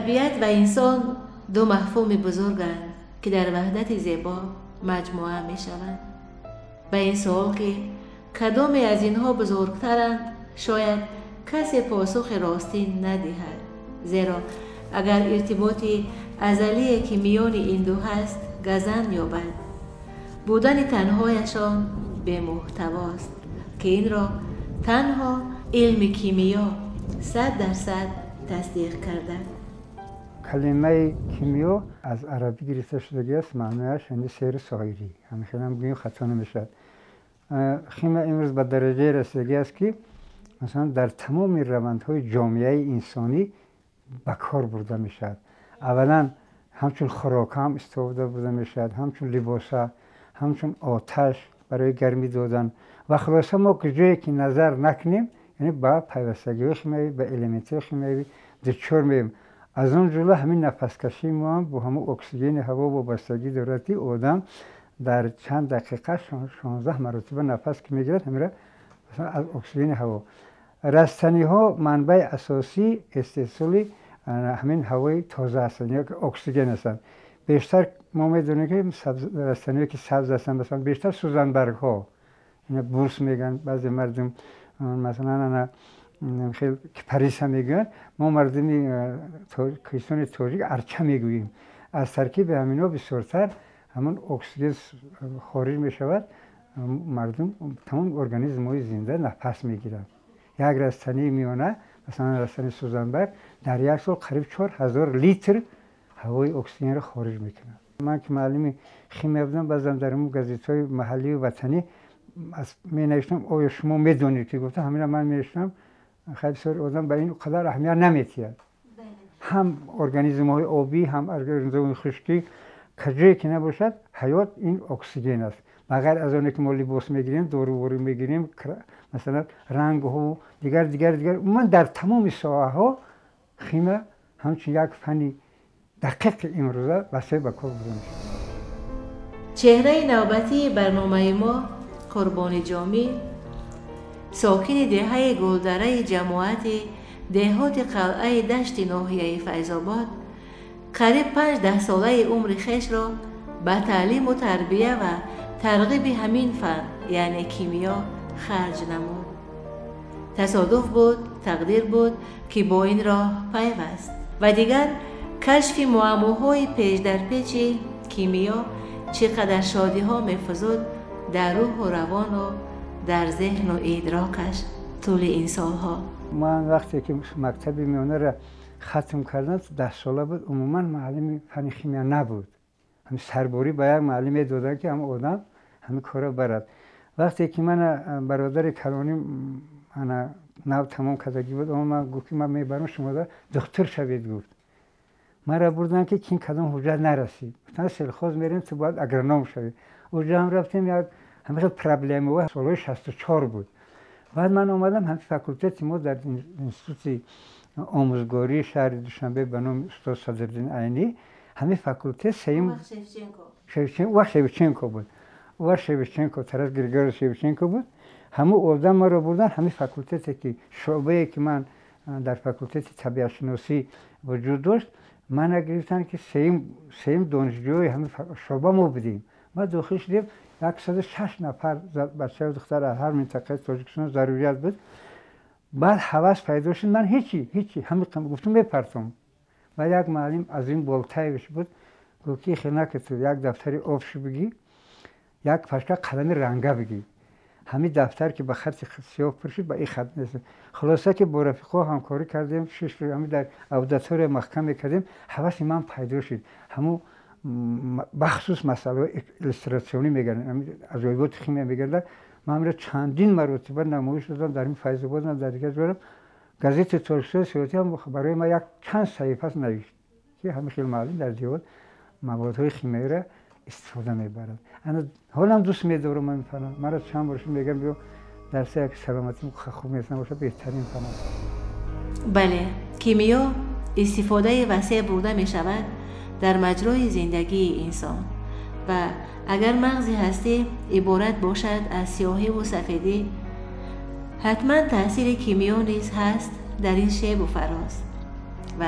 طبیعت و انسان دو مفهوم بزرگند که در وحدت زیبا مجموعه می شوند. به این سوال که کدام از اینها بزرگترند شاید کسی پاسخ راستی ندهد، زیرا اگر ارتباط ازلی که میان این دو هست گزند یابد، بودن تنهایشان به محتواست که این را تنها علم کیمیا 100% تصدیق کرده. کلمه کیمیا از عربی گرفته شده است، معنیش یعنی سیر سایری. همین خیلی هم بگیم خطا نمیشد. خیمه امروز به درجه رسیدگی است که مثلا در تمام روندهای جامعه انسانی به کار برده میشد. اولا همچون خوراک هم استفاده برده میشد، همچون لباس، همچون آتش برای گرمی دادن و خلاصه ما که جایی که نظر نکنیم یعنی با پیوستگی خیمه‌ای به المنت خیمه‌ای دچار می‌شویم. از اون جلو همین نفس کشی ما هم با همون اکسیژن هوا وابستگی دارد که آدم در چند دقیقه 16 مرتبه نفس که میگیرد همیشه مثلا از اکسیژن هوا. رستنی ها منبع اساسی استحصال همین هوای تازه هستند یا که اکسیژن هستند. بیشتر ما میدونیم که رستنی که سبز هستند مثلا بیشتر سوزن برگ ها، اینا بورس میگن، بعضی مردم مثلا خیلی پریس هم میگن، ما مردمی کیسان تاجیک ارچه میگوییم. از ترکیب همینا بسیارتر همون اکسیژن خارج میشود، مردم تمام ارگانیسم های زنده نفس میگیرند. یک رستنی میانه مثلا رستنی سوزنبرگ در یک سال قریب 4000 لیتر هوای اکسیژن را خارج میکنه. من که معلم شیمی بودم بعضی در اون گازیت‌های محلی و وطنی می نوشتم آیا شما میدونید که گفتم همین من می نوشتم خیلی بسیار آدم به این قدر اهمیت نمیتید. هم ارگانیسم های آبی هم ارگانیسم های خشکی کجایی که نباشد حیات این اکسیژن است. بغیر از آنه که ما لباس میگیریم، داروواری میگیریم، مثلا رنگ ها دیگر من در تمام ساحه ها خیمه همچون یک فنی دقیق امروزه وسیع به کار برده میشه. چهره نوبتی برنامه ما قربان جامی، ساکن دهه گلدره جماعت دهات قلعه دشت ناحیه فیض‌آباد، قریب 5-10 ساله عمر خیش را به تعلیم و تربیه و ترغیب همین فن یعنی کیمیا خرج نمود. تصادف بود، تقدیر بود که با این راه پیوست و دیگر کشف معماهای پیش در پیچ کیمیا چقدر شادی ها می‌فزود در روح و روان و در ذهن و ادراکش طول این سالها. من وقتی که مکتب میانه را ختم کردم 10 ساله بود، عموما معلم فن شیمیا نبود. همین سرباری به یک معلم دادن که هم آدم همین کارا برد. وقتی که من برادر کلانی انا نو تمام کردگی بود، من گفت که من میبرم شما را دکتر شوید. گفت مرا بردن که این کدام حجت نرسید، گفتن سلخوز میریم تو باید اگرنوم شوید. اونجا هم رفتیم، یک همین پرابلم و سال 64 بود. بعد من اومدم همین فاکولته ما در انستیتوت آموزگاری شهر دوشنبه به نام استاد صدرالدین عینی، همین فاکولته سیم شیوچنکو بود. و شیوچنکو طرز گریگور شیوچنکو بود. همون آدم ما رو بردن همین فاکولته که شعبه که من در فاکولته طبیعت شناسی وجود داشت، من گرفتن که سیم دانشجوی همین شعبه ما بودیم. ما داخل شدیم 106 نفر بچه و دختر از هر منطقه تاجیکستان ضروریات بود. بعد هوس پیدا شد، من هیچی همین گفتم بپرتم. و یک معلم از این بالتایش بود، گفت که خیلی نکه تو یک دفتر آبشو بگی، یک پشکه قلم رنگه بگی. همین دفتر که به خط سیاه پر شد، به این خط نیست. خلاصه که با رفیقا همکاری کردیم، 6 روز همین در اوداتور محکم کردیم، هوس من پیدا شد. همون بخصوص مسئله ایلاستراسیونی میگن، عجایبات خیمیا میگن. من را چندین مرتبه نمایش دادم در این فیض‌آباد، در دیگر جا گازیت ترکیه سیاسی هم برای ما یک چند صفحه نوشت که همین خیلی معلم در دیوار موادهای خیمیایی را استفاده میبرد. انا حالا دوست می‌دارم من فنا، مرا چند بارش میگم بیا درس یک سلامتی خوب می‌رسم باشه بهترین فنا. بله، کیمیا استفاده وسیع برده می شود در مجرای زندگی انسان و اگر مغزی هستی عبارت باشد از سیاهی و سفیدی، حتما تاثیر کیمیا نیز هست در این شیب و فراز. و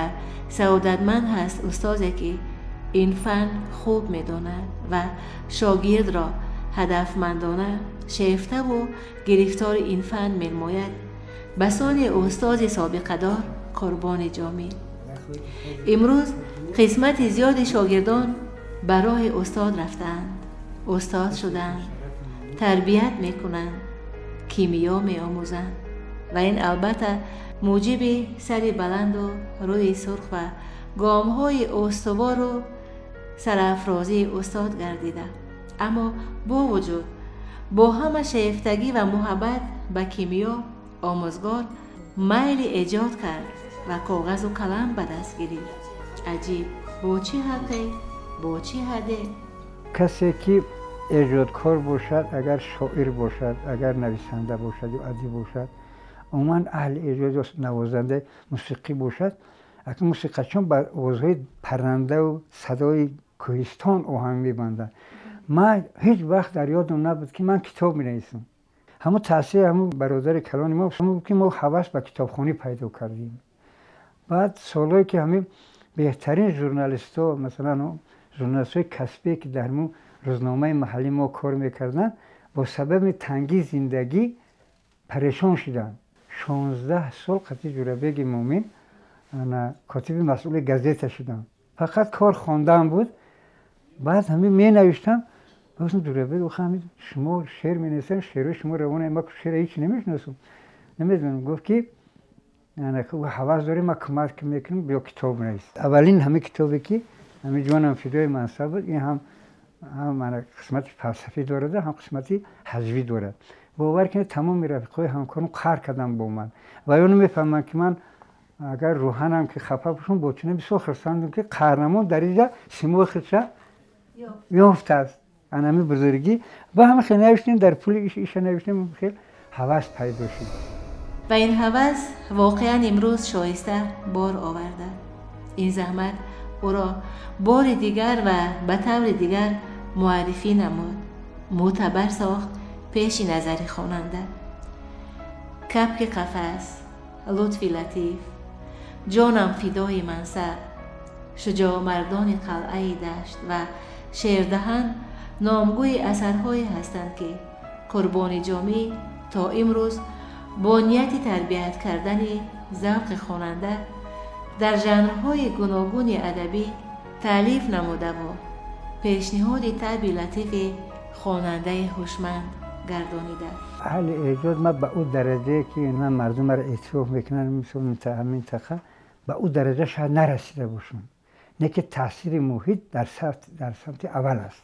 سعادتمند هست استادی که این فن خوب می‌داند و شاگرد را هدفمندانه شیفته و گرفتار این فن می‌نماید. به سان استاد سابقه دار قربان جامی. امروز قسمت زیاد شاگردان به راه استاد رفتند، استاد شدند، تربیت میکنند، کیمیا میآموزند و این البته موجب سر بلند و روی سرخ و گام‌های استوار و سرافرازی استاد گردیده. اما با وجود با همه شیفتگی و محبت به کیمیا آموزگار میل ایجاد کرد و کاغذ و قلم به دست گرفت. عجیب، با چه حقی، با چه حده؟ کسی که ایجادکار باشد، اگر شاعر باشد، اگر نویسنده باشد یا ادیب باشد، عموما اهل ایجاد و نوازنده موسیقی باشد، اگر موسیقی‌چیان با آوازهای پرنده و صدای کوهستان آهنگ می‌بندند. من هیچ وقت در یادم نبود که من کتاب می‌نویسم. همون تاثیر همون برادر کلان ما بود که ما هوس به کتابخوانی پیدا کردیم. بعد سالایی که همین بهترین ژورنالیست‌ها، مثلا ژورنالیست‌های کسبی که در مو روزنامه محلی ما کار می‌کردن، با سبب تنگی زندگی پریشان شدن. 16 سال قطعی جورابیگ مومن کاتب مسئول گازیته شدم. فقط کار خواندن بود. بعد همین می‌نوشتم. گفتم جورابیگ گفتم شما شعر می‌نویسین، شعر شما روانه، ما شعر هیچ نمی‌شناسم. نمی‌دونم. گفت که یعنی که حواس داریم ما کمک میکنیم بیا کتاب بنویس. اولین همین کتابی که همین جوانم فدای منصب بود، این هم من قسمت فلسفی دارد، هم قسمتی حذفی دارد. باور کنید تمام رفیقای همکارم قهر کردن با من و اونو میفهمن که من اگر روحانم که خفه باشم بچونه بسیار خرسندم که قهرمان در اینجا سیمو خرچه یافته است. انمی بزرگی و همه خیلی نوشتیم در پول ایش نوشتیم خیلی حواس پیدا شد. و این هوس واقعا امروز شایسته بار آورده. این زحمت او را بار دیگر و به طور دیگر معرفی نمود، معتبر ساخت پیش نظر خواننده. کپک قفس، لطفی لطیف، جانم فدای منصب، شجاع مردان قلعه دشت و شعردهن نامگوی اثرهایی هستند که قربان جامی تا امروز با نیت تربیت کردن ذوق خواننده در ژانرهای گوناگون ادبی تألیف نموده و پیشنهاد طبع لطیف خواننده هوشمند گردانیده. اهل ایجاد ما به اون درجه که من مردم را اعتراف میکنن مثل منطقه به اون درجه شاید نرسیده باشم. نه که تاثیر محیط در سمت اول است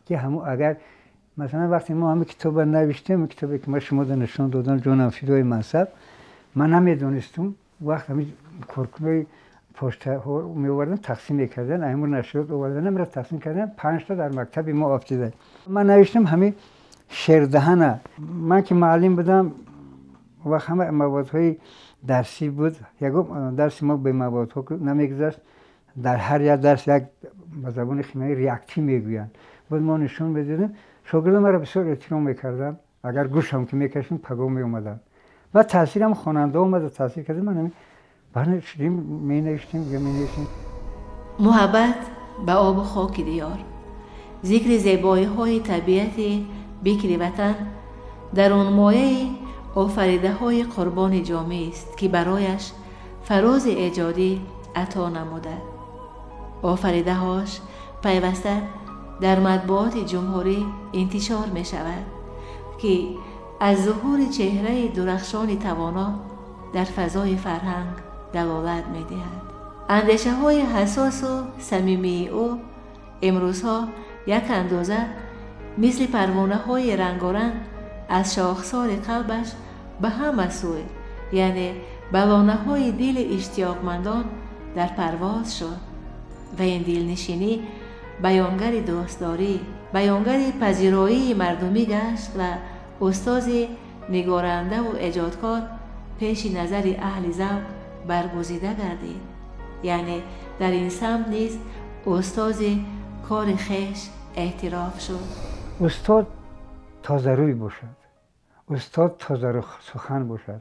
که همون اگر مثلا وقتی ما همین کتاب نوشتیم، کتابی که ما شما نشون دادن جانم فدای منصب، من نمیدونستم وقت همین کارکنای پشت می آوردن تقسیم میکردن، امور نشریات آوردن میره تقسیم کردن، 5 تا در مکتب ما افتاده. من نوشتم همین شعر دهنه. من که معلم بودم و همه موادهای درسی بود، یکم درس ما به موادها نمیگذشت، در هر یک درس یک به زبان شیمیایی ریاکتی میگویند. بعد ما نشون میدادیم، شاگردان مرا بسیار احترام میکردن، اگر گوشم که میکشیم پگاه میومدن. و تاثیرم خواننده اومد، تاثیر کرد. من همین شدیم مینوشتیم یا مینوشتیم. محبت به آب و خاک دیار، ذکر زیبایی های طبیعت بکر وطن در آن مایه آفریده های قربان جامی است که برایش فراز ایجادی عطا نموده. آفریده هاش پیوسته در مطبوعات جمهوری انتشار می شود که از ظهور چهره درخشان توانا در فضای فرهنگ دلالت می دهد. اندیشه های حساس و صمیمی او امروزها یک اندازه مثل پروانه های رنگارنگ از شاخسار قلبش به همه سوی، یعنی به لانه های دل اشتیاقمندان در پرواز شد و این دلنشینی بیانگر دوستداری، بیانگر پذیرایی مردمی گشت و استاد نگارنده و ایجادکار پیش نظر اهل ذوق برگزیده گردید. یعنی در این سمت نیز استاد کار خویش اعتراف شد. استاد تازه روی باشد، استاد تازه سخن باشد،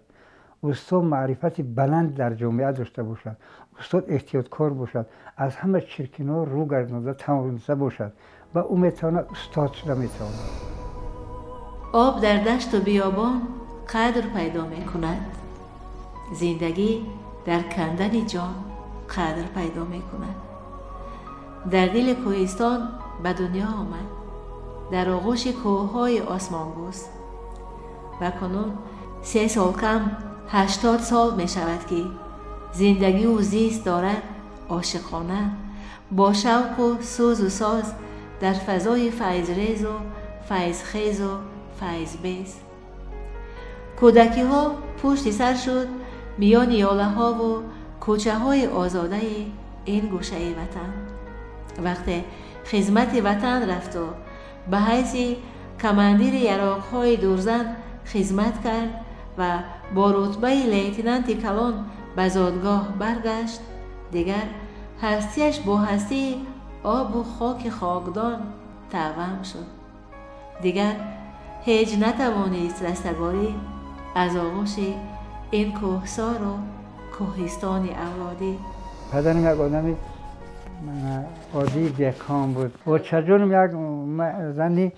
استاد معرفت بلند در جامعه داشته باشد، استاد احتیاطکار باشد، از همه چرکینا رو گردانده توانسته باشد و او میتواند استاد شده میتواند. آب در دشت و بیابان قدر پیدا می کند. زندگی در کندن جان قدر پیدا می کند. در دل کوهستان به دنیا آمد، در آغوش کوههای آسمانبوس و کنون 3 سال کم 80 سال می شود که زندگی و زیست دارد عاشقانه با شوق و سوز و ساز در فضای فیض‌ریز و فیض‌خیز و فیض‌بیز. کودکی ها پشت سر شد میان یاله ها و کوچه های آزاده این گوشه وطن. وقتی خدمت وطن رفت و به حیث کماندیر یراق های دورزن خدمت کرد و با رتبه لیتنانت کلان به زادگاه برگشت، دیگر هستیش با هستی آب و خاک خاکدان توأم شد. دیگر هیچ نتوانست رستگاری از آغوش این کوهسار و کوهستان اولادی. پدرم یک آدم عادی دهقان بود. با چجورم یک زنی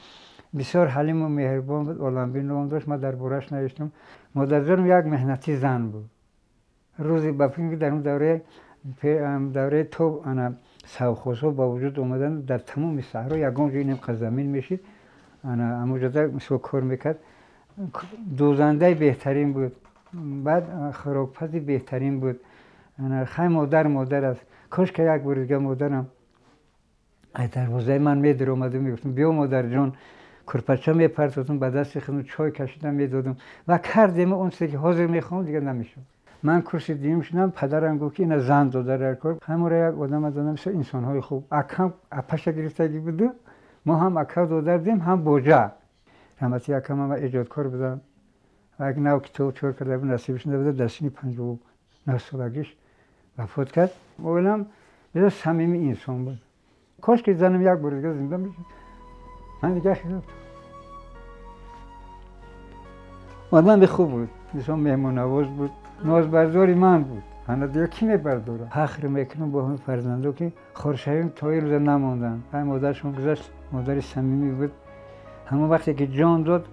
بسیار حلیم و مهربان بود، اولمبین نام داشت، من در بورش نوشتم. مادرجانم یک مهنتی زن بود. روزی با فیلم در اون دوره تو سوخوزها با وجود اومدن در تمام صحرا یگان جایی نیم زمین میشید، اموجاده مثل کار میکرد. دوزنده بهترین بود، بعد خوراکپزی بهترین بود. خیلی مادر است. کاش که یک بار دیگه مادرم از دروازه من میدر اومده میگفتم بیا مادر جان، کرپچه میپرتوتم به دست خودم، چای کشیدم میدادم و کردیم اون چیزی که حاضر میخوام دیگه نمیشد. من کرسی دیم شدم، پدرم گفت که این زن داده در کار. همون را یک آدم دادم مثل انسان‌های خوب. اکم اپش گرفتگی بود، ما هم اکا دادیم هم بوجه. رحمتی اکم هم ایجادکار بودم و یک نو کتاب چور کرده بود، نصیبش نبوده، در سن 59 سالگیش وفات کرد. اولم بسیار صمیمی انسان بود. کاش که زنم یک بار دیگه زنده میشه. من دیگه خیلی آدم خوب بود، بسیار مهمان نواز بود، نازبرداری من بود. حالا دیگه کی میبرداره؟ فخر میکنم با همین فرزندو که خورشیم تا این روز نماندن. همین مادرشون گذشت، مادر صمیمی بود. همون وقتی که جان داد،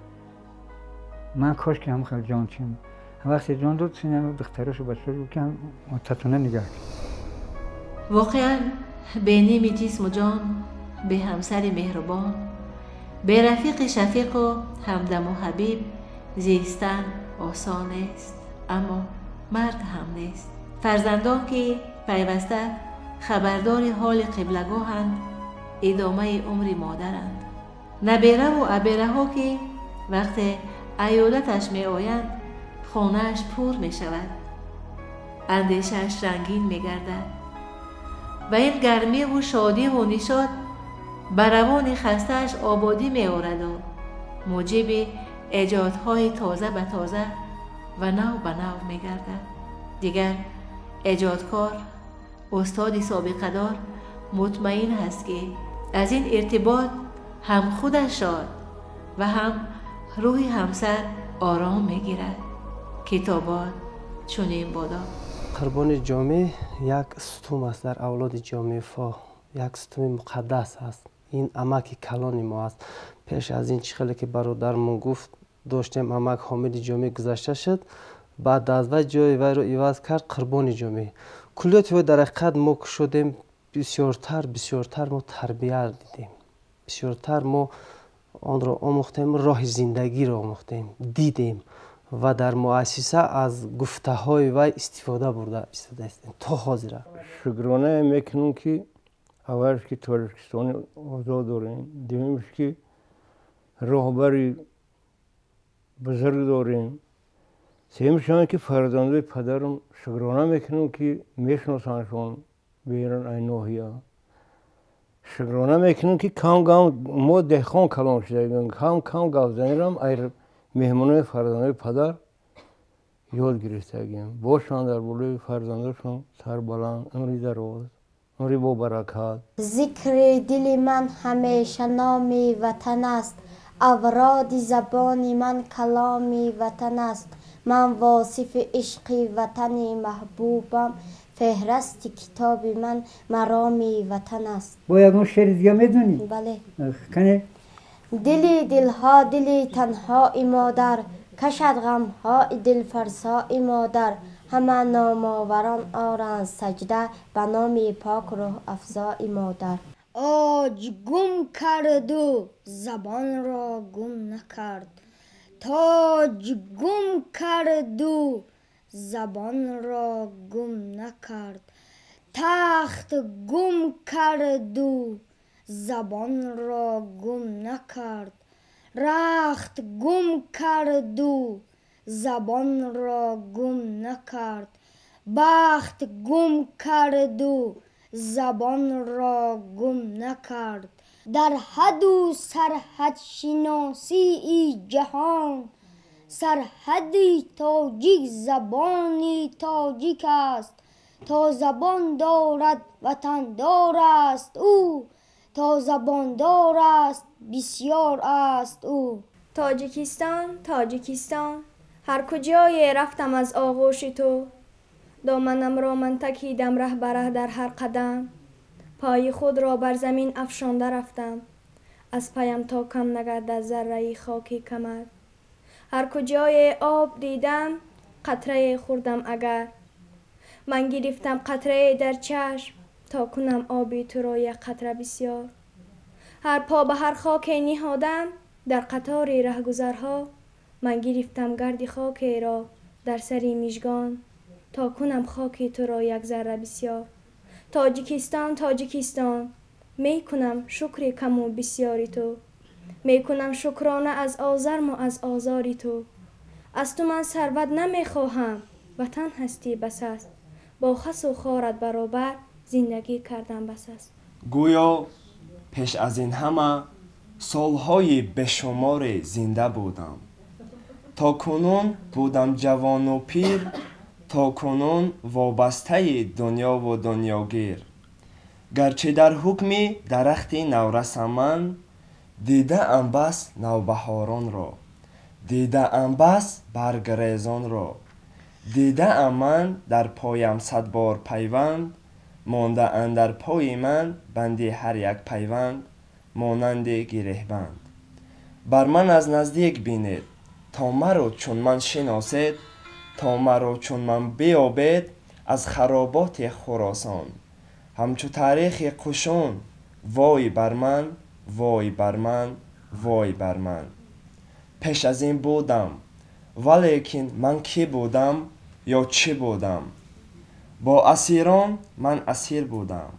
من کاش که هم خیلی جان چیم. وقتی جان داد سینه دخترش و بچه‌ش رو که هم متتونه نگاه کرد. واقعا به نیم جسم و جان، به همسر مهربان، به رفیق شفیق و همدم و حبیب زیستن آسان است، اما مرگ هم نیست. فرزندان که پیوسته خبردار حال قبلگاهند ادامه عمر مادرند. نبیره و ابیره ها که وقتی ایالتش می آیند خانهش پر می شود، اندیشش رنگین می گردد و این گرمی و شادی و نشاط بر روان خسته‌اش آبادی می آورد و موجب ایجادهای تازه به تازه و نو به نو می گردد. دیگر ایجادکار، استاد سابقه دار مطمئن است که از این ارتباط هم خودش شاد و هم روح همسر آرام می گیرد. کتابات چنین بادا. قربان جامع یک ستون است در اولاد جامع فا، یک ستون مقدس است. این عمک کلان ما است. پیش از این چخلی که برادرمون گفت داشتیم عمک حامد جامع گذشته شد، بعد از وی جای وی رو عوض کرد قربان جامع. کلیات وی در حقیقت ما که شدیم بسیارتر ما تربیت دیدیم، بسیارتر ما آن را آموختیم، راه زندگی را آموختیم، دیدیم و در مؤسسه از گفته های وی استفاده استیم تا حاضر. شکرانه میکنم که اولش که تاجیکستان آزاد داریم، دومیش که راهبری بزرگ داریم، سومیش که فرزندای پدرم شکرانه میکنم که میشناسنشون بیرون این ناحیه. شکرانه میکنم که کم ما دهقان کلان شدیم، کم گوزنیرم ای مهمونای فرزندای پدر یاد گرفتگیم. باشن در بالای فرزنداشون سر بلند، عمری دراز، عمری با برکت. ذکر دل من همیشه نام وطن است، اوراد زبان من کلام وطن است. من واصف عشق وطن محبوبم، فهرست کتاب من مرام وطن است. با یگون شعر دیگه میدونی؟ بله. کنه؟ دلی دلها دلی تنها مادر، کشد غمها دل فرسا مادر، همه نامآوران آرند سجده به نام پاک روح افزا مادر. آج گم کرد و زبان را گم نکرد، تاج گم کرد و زبان را گم نکرد، تخت گم کرد و زبان را گم نکرد، رخت گم کرد و زبان را گم نکرد، بخت گم کرد و زبان را گم نکرد. در حد و سرحد شناسی ای جهان، سرحدی تاجیک زبانی تاجیک است، تا زبان دارد وطن دار است او، تا زبان دار است بسیار است او. تاجیکستان تاجیکستان، هر کجای رفتم از آغوش تو، دامنم را من تکیدم ره به ره در هر قدم، پای خود را بر زمین افشانده رفتم، از پیم تا کم نگردد ذره خاکی کمر. هر کجای آب دیدم قطره خوردم اگر، من گرفتم قطره در چشم تا کنم آبی تو را یک قطره بسیار. هر پا به هر خاک نهادم در قطار رهگذرها، من گرفتم گرد خاک را در سری میژگان تا کنم خاک تو را یک ذره بسیار. تاجیکستان تاجیکستان، می کنم شکر کم و بسیاری تو، می کنم شکرانه از آزرم و از آزاری تو. از تو من ثروت نمی خواهم، وطن هستی بس است، با خس و خارت برابر زندگی کردن بس است. گویا پیش از این همه سالهای بشمار زنده بودم، تا کنون بودم جوان و پیر، تا کنون وابسته دنیا و دنیاگیر. گرچه در حکم درخت نورس من، دیده ام بس نوبهاران را، دیده ام بس برگریزان را، دیده ام من در پایم 100 بار پیوند، مانده اندر پای من بندی هر یک پیوند، مانند گرهبند. بر من از نزدیک بینید تا مرا چون من شناسید، تا مرا چون من بیابید از خرابات خراسان. همچو تاریخ قشون وای بر من، وای بر من، وای بر من. پیش از این بودم ولیکن من کی بودم یا چی بودم؟ با اسیران من اسیر بودم،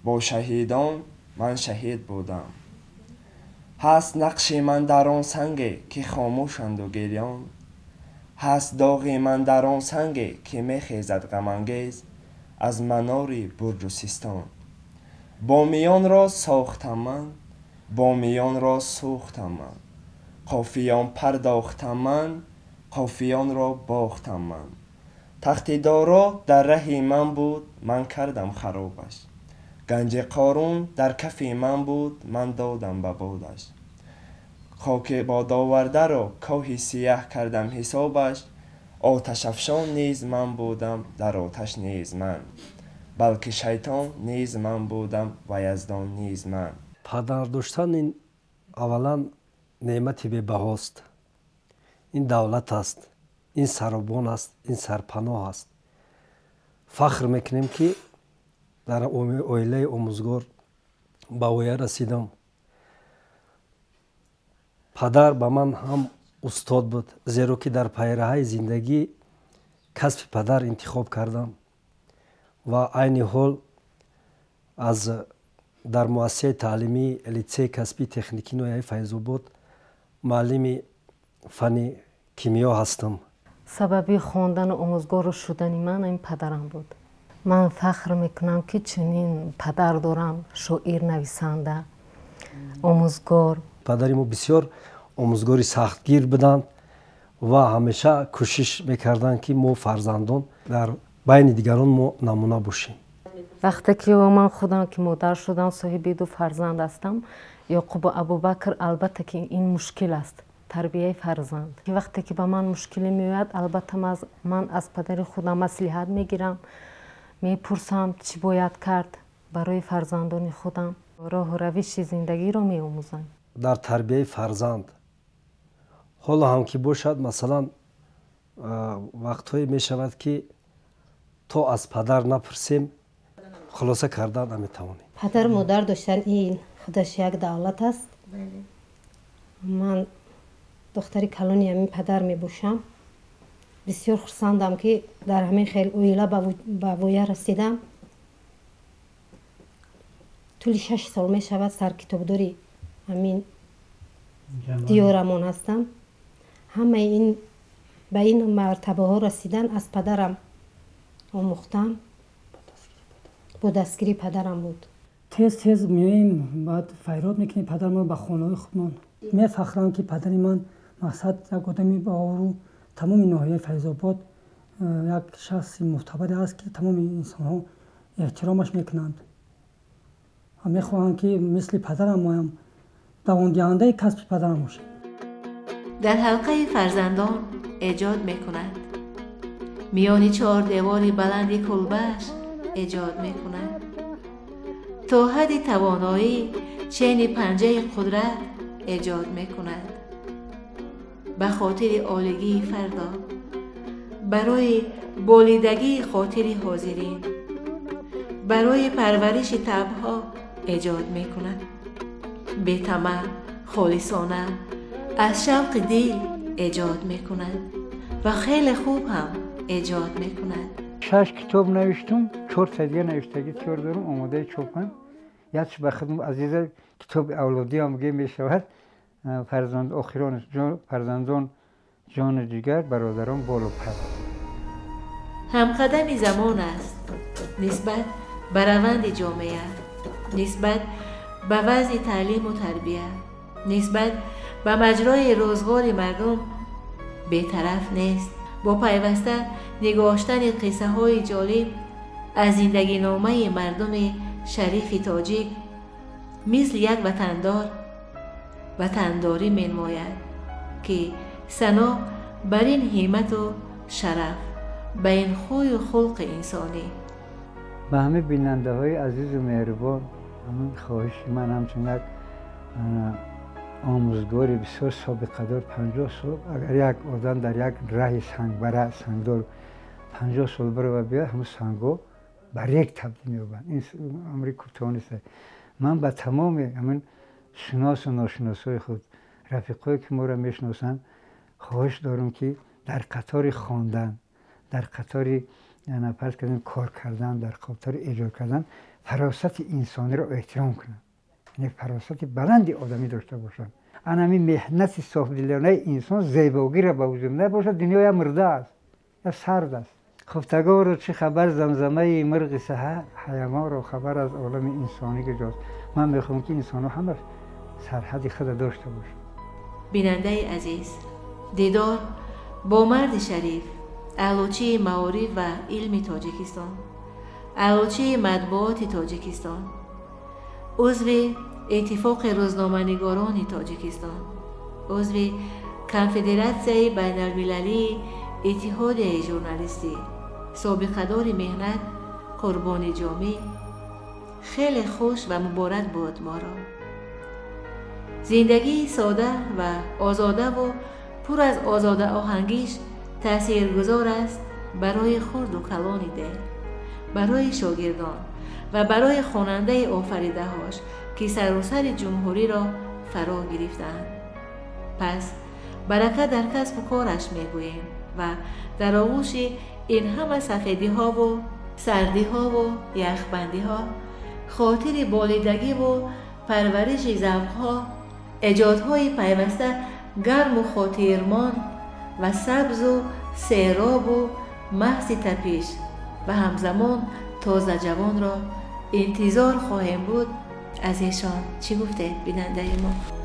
با شهیدان من شهید بودم. هست نقش من در آن سنگ که خاموشند و گریان، هست داغ من در آن سنگ که میخیزد غم انگیز از منار برج و سیستان. بامیان را ساختم من، بامیان را سوختم من، قافیان پرداختم من، قافیان را باختم من. تخت دارا در ره من بود، من کردم خرابش، گنج قارون در کف من بود، من دادم به بادش. خاک باد آورده را کاهی سیاه کردم حسابش، آتش افشان نیز من بودم در آتش نیز من، بلکه شیطان نیز من بودم و یزدان نیز من. پدر داشتن این اولا نعمتی ببهاست. این دولت است، این سرابان است، این سرپناه است. فخر میکنیم که در اویله آموزگار به اویه رسیدم. پدر به من هم استاد بود، زیرا که در پیرهی زندگی کسب پدر انتخاب کردم و عین حال از در مؤسسه تعلیمی لیسه کسبی تکنیکی نویای فیض‌آباد معلم فن کیمیا هستم. سببی خواندن و آموزگار شدن من این پدرم بود. من فخر میکنم که چنین پدر دارم، شاعر، نویسنده، آموزگار. پدری ما بسیار آموزگاری سختگیر بودند و همیشه کوشش میکردند که ما فرزندان در بین دیگران ما نمونه باشیم. وقتی که من خودم که مادر شدم، صاحب 2 فرزند هستم، یعقوب و ابوبکر. البته که این مشکل است، тарбияи фарзанд. вақте ки ба ман мушкиле меояд, албатта ман аз падари худам маслиҳат мегирам, мепурсам чӣ бояд кард барои фарзандони худам. роҳу равиши зиндагиро меомӯзам. дар тарбияи фарзанд ҳоло ҳам ки бошад, масалан вақтҳое мешавад ки то аз падар напурсем хулоса кардан наметавонем. падар модар доштан ин худаш як давлат аст. ман духтари калони ҳамин падар мебошам. бисёр хурсандам ки дар ҳамин хел оила ба воя расидам. тӯли 6 сол мешавад саркитобдори ҳамин диёрамон ҳастам. ҳамаи ба ин мартабаҳо расидан аз падарам омӯхтам. бо дастгири падарам буд. тез тез меоем баъд файрод мекунем падармон ба хонаҳои худмон. мефахрам ки падари ман мақсад як одами баовру тамоми ноҳияи файзобод як шахси мӯътабаре аст ки тамоми инсонҳо эҳтиромаш мекунанд. мехоҳам ки мисли падарам моям давомдиҳандаи касби падарам бошам. در حلقه فرزندان ایجاد میکند. میان 4 دیوار بلند کلبش ایجاد میکند. تا حد توانایی چین پنجه قدرت ایجاد میکند. به خاطر آلگی فردا، برای بالیدگی خاطر حاضرین، برای پرورش طبعها ایجاد میکند. بی طمع، خالصانه، از شوق دل ایجاد میکند و خیلی خوب هم ایجاد میکند. 6 کتاب نوشتم، 4 تا دیگه نوشتگی کار دارم، آماده چاپم. یادش بخدم عزیز کتاب اولادی هم گه میشود. فرزند آخران فرزندان جان جگر، برادران بالو پر. همقدم زمان است نسبت به روند جامعه، نسبت به وضع تعلیم و تربیت، نسبت به مجرای روزگار مردم بی‌طرف نیست. با پیوسته نگاشتن قصه های جالب از زندگی نامه مردم شریف تاجیک مثل یک وطنداری می‌نماید که ثنا بر این همت و شرف، به این خوی و خلق انسانی. به همه بیننده های عزیز و مهربان همین خواهش من همچون یک آموزگاری بسیار سابقه دار 50 سال اگر یک آدم در یک راه سنگبره سنگدار 50 سال بره و بیاد همه سنگو بر یک تبدیل می‌یابند. این امری کوتاه نیست. من به تمام همین شناس و ناشناسای خود رفیقایی که ما را میشناسند خواهش دارم که در قطار خواندن، در قطار فرض کردن کار کردن، در قطار ایجاد کردن فراست انسانی را احترام کنند. یعنی فراست بلندی آدمی داشته باشند. همین محنت صافدلانه انسان زیبایی را به وجود نباشد، دنیا مرده است یا سرد است. خفتگار چه خبر زمزمه مرغ سحر، حیوان را خبر از عالم انسانی کجاست. من میخوام که انسان ها همه سرحد خود داشته باشند. بیننده عزیز، دیدار با مرد شریف، اعلاچی معارف و علم تاجیکستان، اعلاچی مطبوعات تاجیکستان، عضو اتفاق روزنامه‌نگاران تاجیکستان، عضو کنفدراسیون بین المللی اتحاد ژورنالیستی، سابقه‌دار مهنت قربانی جامی، خیلی خوش و مبارک بود ما را. زندگی ساده و آزاده و پر از آزاده آهنگیش تاثیرگذار است برای خرد و کلان دل، برای شاگردان و برای خواننده آفریده‌هاش که سراسر جمهوری را فرا گرفتند. پس برکت در کسب و کارش میگوییم و در آغوش این همه سفیدی ها و سردی ها و یخبندی ها، خاطر بالیدگی و پرورش ذوق ها، ایجادهای پیوسته گرم و خاطرمان و سبز و سیراب و محض تپیش و همزمان تازه جوان را انتظار خواهیم بود. از ایشان چی گفته بیننده ما؟